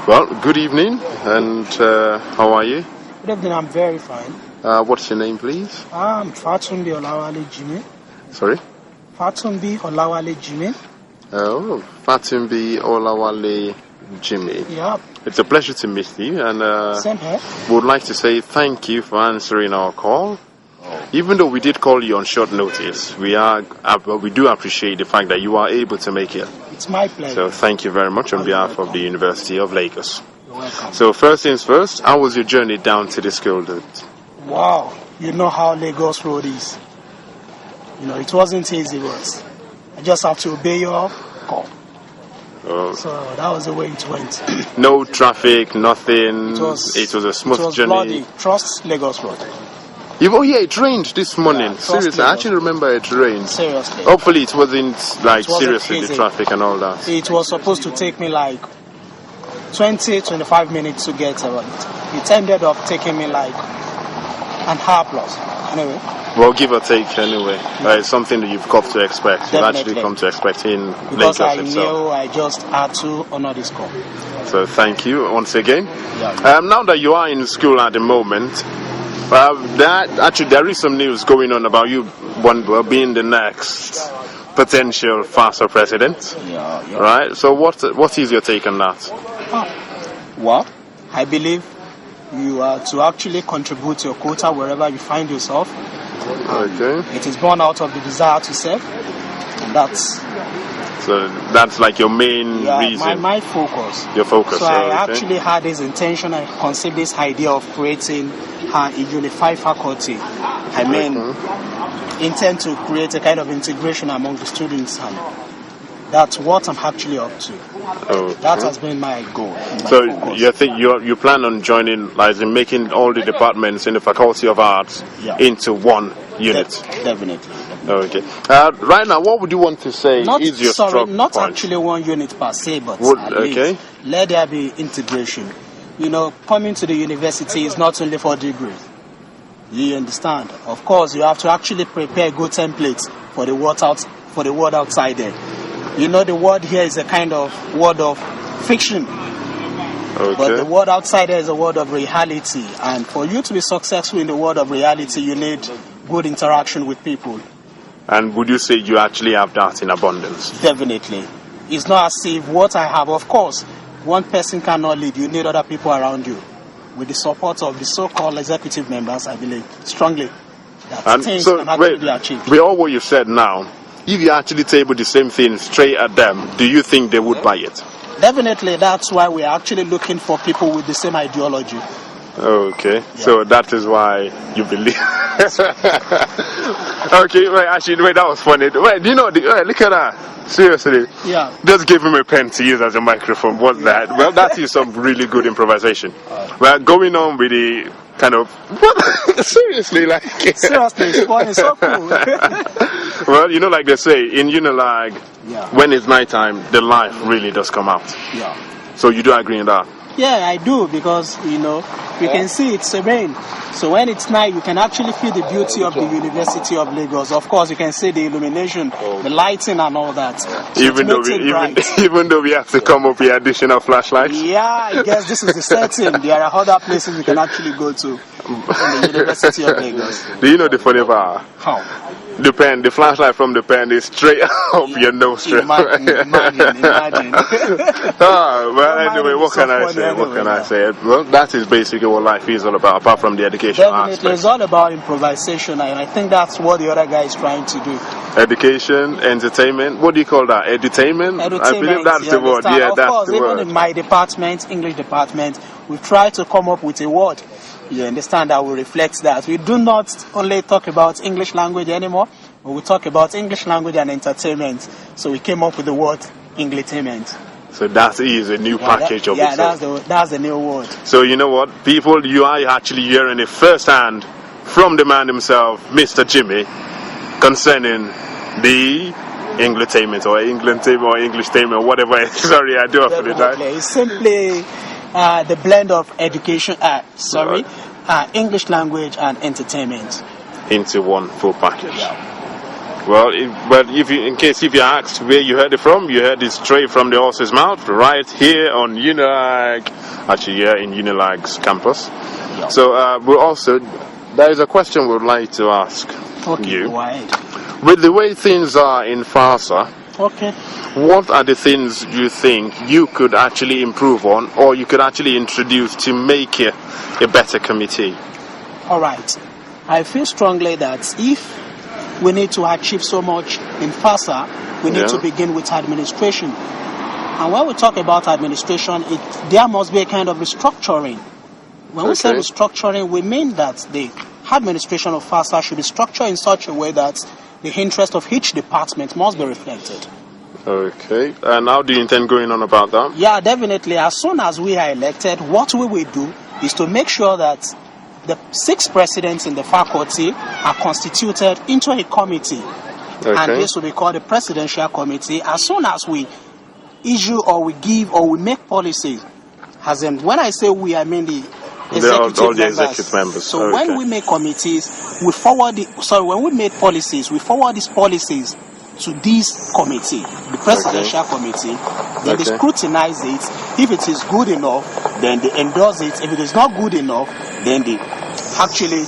Well, good evening, and how are you? Good evening, I'm very fine. What's your name, please? I'm Fatunbi Olawale Jimmy. Sorry? Fatunbi Olawale Jimmy. Oh, Fatunbi Olawale Jimmy. Yeah. It's a pleasure to meet you, and Same here. we would like to say thank you for answering our call. Even though we did call you on short notice, we do appreciate the fact that you are able to make it. It's my pleasure. So thank you very much on behalf of the University of Lagos. You're welcome. So first things first, how was your journey down to the school? Wow, you know how Lagos Road is. You know, it wasn't easy, but I just have to obey your call. So that was the way it went. No traffic, nothing. It was a smooth journey. Bloody. Trust Lagos Road. Oh yeah, it rained this morning. Yeah, seriously, I actually remember it rained. Seriously. Hopefully it wasn't seriously easy. the traffic and all that. It was supposed to take me 20-25 minutes to get around. It ended up taking me an hour plus. Anyway. Well, give or take anyway. It's something that you've come to expect. Definitely. You've actually come to expect in Because Lagos I itself. knew I just had to honor this call. So thank you once again. Yeah. Now that you are in school at the moment, there is some news going on about you being the next potential FASA president. Yeah. Right? So what is your take on that? Well, I believe you are to actually contribute your quota wherever you find yourself. Okay. It is born out of the desire to serve. And that's like your main reason. My focus. Your focus. So I actually had this intention. I conceived this idea of creating a unified faculty. Intend to create a kind of integration among the students, and that's what I'm actually up to. Okay. That has been my goal. So you plan on joining, making all the departments in the Faculty of Arts into one unit? Definitely. Okay. Right now, what would you want to say is your strong not point? actually one unit per se, but at least let there be integration. You know, coming to the university is not only for degree. You understand? Of course, you have to actually prepare good templates for the world outside there. You know, the word here is a kind of word of fiction. Okay. But the word outside there is a word of reality. And for you to be successful in the world of reality, you need good interaction with people. And would you say you actually have that in abundance? Definitely. It's not as if what I have, of course, one person cannot lead. You need other people around you. With the support of the so-called executive members, I believe strongly that things can actually be achieved. With all what you said now, if you actually table the same thing straight at them, do you think they would buy it? Definitely. That's why we're actually looking for people with the same ideology. Okay, yeah. So that is why you believe. Okay, wait, that was funny. Wait, look at that. Seriously. Yeah. Just give him a pen to use as a microphone. What's that? Well, that is some really good improvisation. We're going on with the kind of... Seriously, Seriously, it's fun. It's so cool. Well, like they say, in Unilag, when it's nighttime, the light really does come out. Yeah. So you do agree on that? Yeah, I do, because, you can see it's serene. So when it's night, you can actually feel the beauty of the University of Lagos. Of course, you can see the illumination, the lighting and all that. So even though we have to come up with additional flashlights? Yeah, I guess this is the setting. There are other places we can actually go to in the University of Lagos. Do you know the funny part? How? The flashlight from the pen is straight up your nostril. Imagine. Well, anyway, what can I say? Well, that is basically what life is all about, apart from the education Definitely, aspect. it's all about improvisation, and I think that's what the other guy is trying to do. Education, entertainment, what do you call that? Edutainment? I believe that's the word. Yeah, of that's course, the word. even in my department, English department, we try to come up with a word. You understand that will reflect that. We do not only talk about English language anymore, but we talk about English language and entertainment. So we came up with the word Englishtainment. So that is a new package of itself. That's the new word. So you know what, people, you are actually hearing it firsthand from the man himself, Mr. Jimmy, concerning the Englishtainment or Englishtainment, whatever. Sorry, I do apologize. It's simply the blend of education, English language and entertainment into one full package. Yeah. Well, in case you asked where you heard it from, you heard it straight from the horse's mouth, right here on Unilag, actually here in Unilag's campus. Yeah. So there is a question we would like to ask you. Go ahead. With the way things are in FASA, what are the things you think you could actually improve on, or you could actually introduce to make it a better committee? All right. I feel strongly that if we need to achieve so much in FASA, we need to begin with administration. And when we talk about administration, there must be a kind of restructuring. When we say restructuring, we mean that the administration of FASA should be structured in such a way that the interest of each department must be reflected. Okay. And how do you intend going on about that? Yeah, definitely. As soon as we are elected, what we will do is to make sure that the 6 presidents in the faculty are constituted into a committee. And this will be called the Presidential Committee. As soon as we issue or we give or we make policies, as in, when I say we, I mean the executive members. So when we make committees, when we make policies, we forward these policies to this committee, the Presidential Committee. Then they scrutinize it. If it is good enough, then they endorse it. If it is not good enough, then they actually,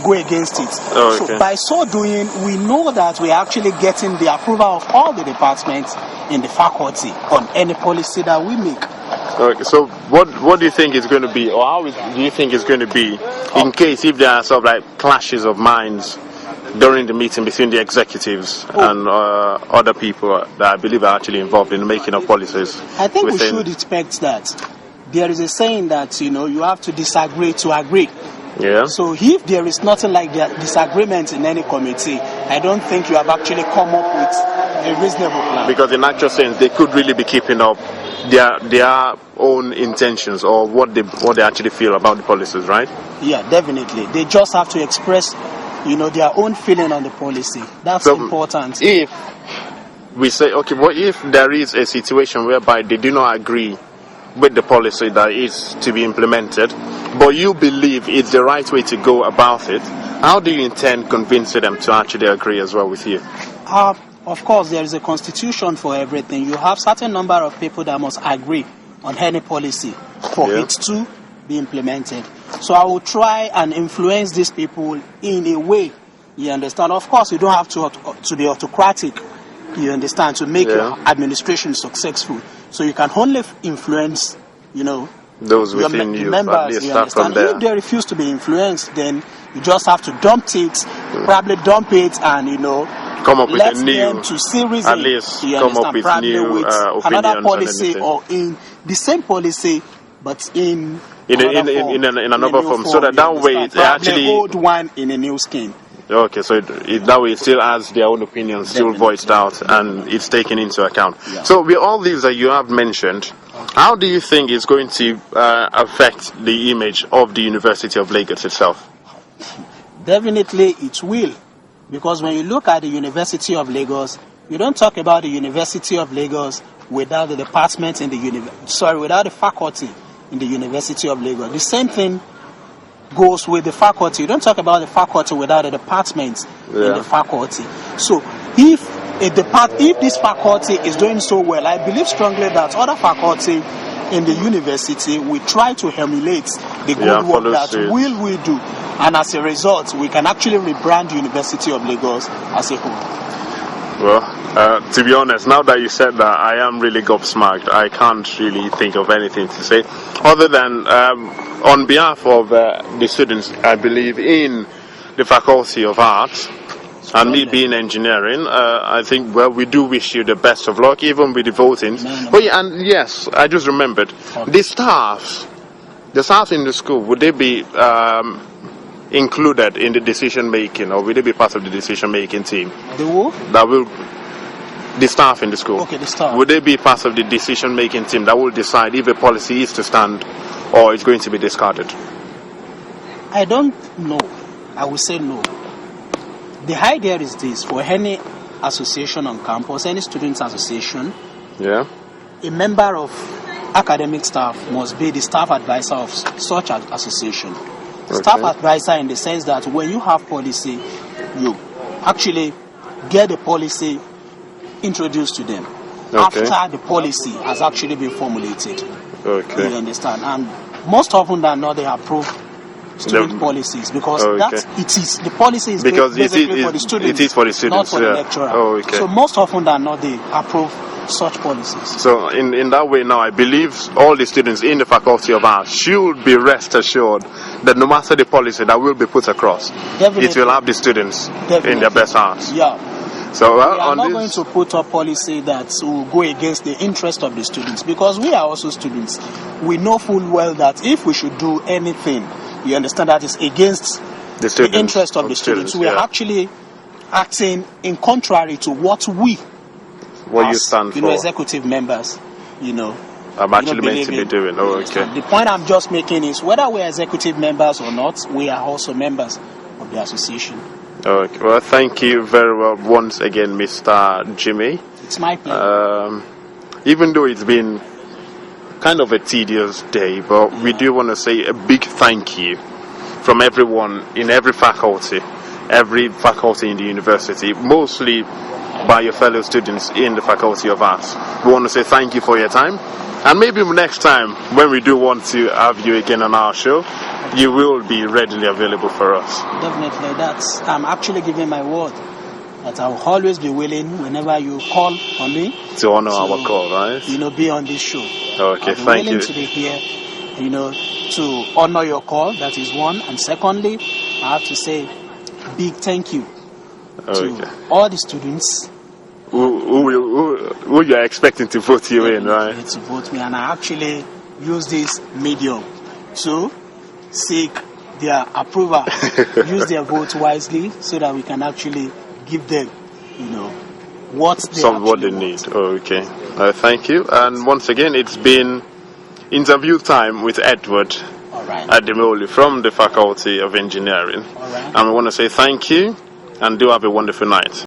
go against it. So by so doing, we know that we are actually getting the approval of all the departments in the faculty on any policy that we make. Okay, so what do you think is going to be, or how do you think is going to be, in case if there are sort of like clashes of minds during the meeting between the executives and other people that I believe are actually involved in the making of policies? I think we should expect that. There is a saying that, you have to disagree to agree. Yeah. So if there is nothing like that disagreement in any committee, I don't think you have actually come up with a reasonable plan. Because in actual sense, they could really be keeping up their own intentions or what they actually feel about the policies, right? Yeah, definitely. They just have to express, their own feeling on the policy. That's important. If we say, what if there is a situation whereby they do not agree with the policy that is to be implemented, but you believe it's the right way to go about it, how do you intend convincing them to actually agree as well with you? Of course, there is a constitution for everything. You have certain number of people that must agree on any policy for it to be implemented. So I will try and influence these people in a way, you understand. Of course, you don't have to be autocratic, you understand, to make your administration successful. So you can only influence, those within you, members, you understand. If they refuse to be influenced, then you just have to dump it and, come up with a new, to see reason, at least come up with new opinions, another policy, or in the same policy, but in another form, so that way it's actually old one in a new skin. Okay, so that way it still has their own opinions still voiced out and it's taken into account. Yeah. So with all these that you have mentioned, how do you think it's going to affect the image of the University of Lagos itself? Definitely it will, because when you look at the University of Lagos, you don't talk about the University of Lagos without the department in the without the faculty in the University of Lagos. The same thing goes with the faculty. You don't talk about the faculty without the departments in the faculty. So if this faculty is doing so well, I believe strongly that other faculty in the university will try to emulate the good work that we do, and as a result we can actually rebrand the University of Lagos as a whole. Well, to be honest, now that you said that, I am really gobsmacked. I can't really think of anything to say other than on behalf of the students, I believe, in the Faculty of Arts, and me being engineering, I think, we do wish you the best of luck, even with the voting. But and yes, I just remembered, the staff in the school, would they be included in the decision making, or will they be part of the decision making team? The staff in the school. Okay, the staff. Would they be part of the decision making team that will decide if a policy is to stand or it's going to be discarded? I don't know. I will say no. The idea is this: for any association on campus, any students association, a member of academic staff must be the staff advisor of such an association. Staff advisor in the sense that when you have policy, you actually get the policy introduced to them after the policy has actually been formulated. Okay. You understand? And most often than not, they approve student policies because the policy is basically for the students. It is for the students, not for the lecturer. So most often than not, they approve such policies. So in that way now, I believe all the students in the Faculty of Arts should be rest assured that no matter the policy that will be put across, it will have the students in their best hands. Yeah. So we are not going to put a policy that will go against the interest of the students, because we are also students. We know full well that if we should do anything, you understand, that is against the interest of the students, we are actually acting in contrary to what you stand for, executive members, I'm actually meant to be doing. The point I'm just making is whether we are executive members or not, we are also members of the association. Okay. Well, thank you very well once again, Mr. Jimmy. It's my pleasure. Even though it's been kind of a tedious day, but we do want to say a big thank you from everyone in every faculty in the university, mostly by your fellow students in the Faculty of Arts. We want to say thank you for your time, and maybe next time when we do want to have you again on our show, you will be readily available for us. Definitely. I'm actually giving my word that I will always be willing whenever you call on me to honor our call, right? Be on this show. Okay, thank you. Willing to be here, to honor your call. That is one, and secondly, I have to say big thank you to all the students who you are expecting to vote you in, right? To vote me, and I actually use this medium to seek their approval, use their vote wisely, so that we can actually give them, what they need. Thank you. And once again, it's been interview time with Edward Ademoli from the Faculty of Engineering. And we want to say thank you, and do have a wonderful night.